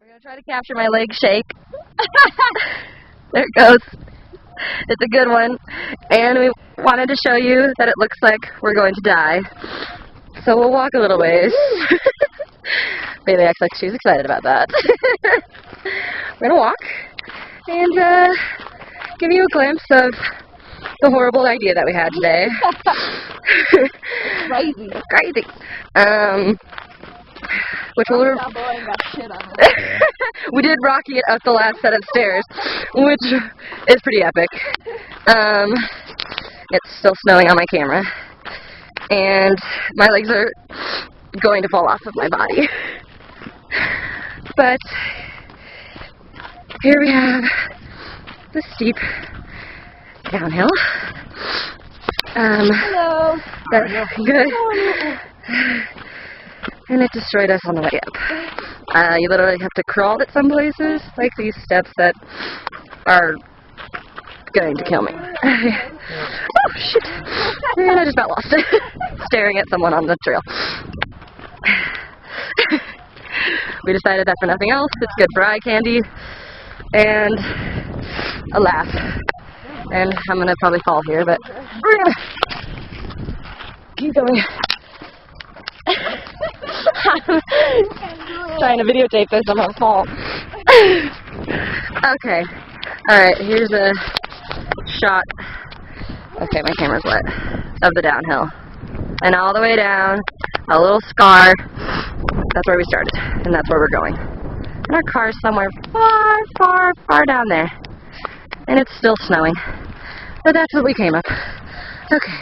We're going to try to capture my leg shake. There it goes. It's a good one. And we wanted to show you that it looks like we're going to die. So we'll walk a little ways. Bailey acts like she's excited about that. We're going to walk and give you a glimpse of the horrible idea that we had today. Crazy. Which will we did Rocky it up the last set of stairs, which is pretty epic. It's still snowing on my camera, and my legs are going to fall off of my body. But here we have the steep downhill. Hello. Good. And it destroyed us on the way up. You literally have to crawl at some places, like these steps that are going to kill me. Oh, shit. And I just got lost, staring at someone on the trail. We decided that for nothing else, it's good for eye candy and a laugh. And I'm going to probably fall here, but we're going to keep going. Trying to videotape this, I'm gonna fall. Okay. Alright, here's a shot. Okay, my camera's wet. Of the downhill. And all the way down, a little scar. That's where we started. And that's where we're going. And our car's somewhere far down there. And it's still snowing. But that's what we came up. Okay.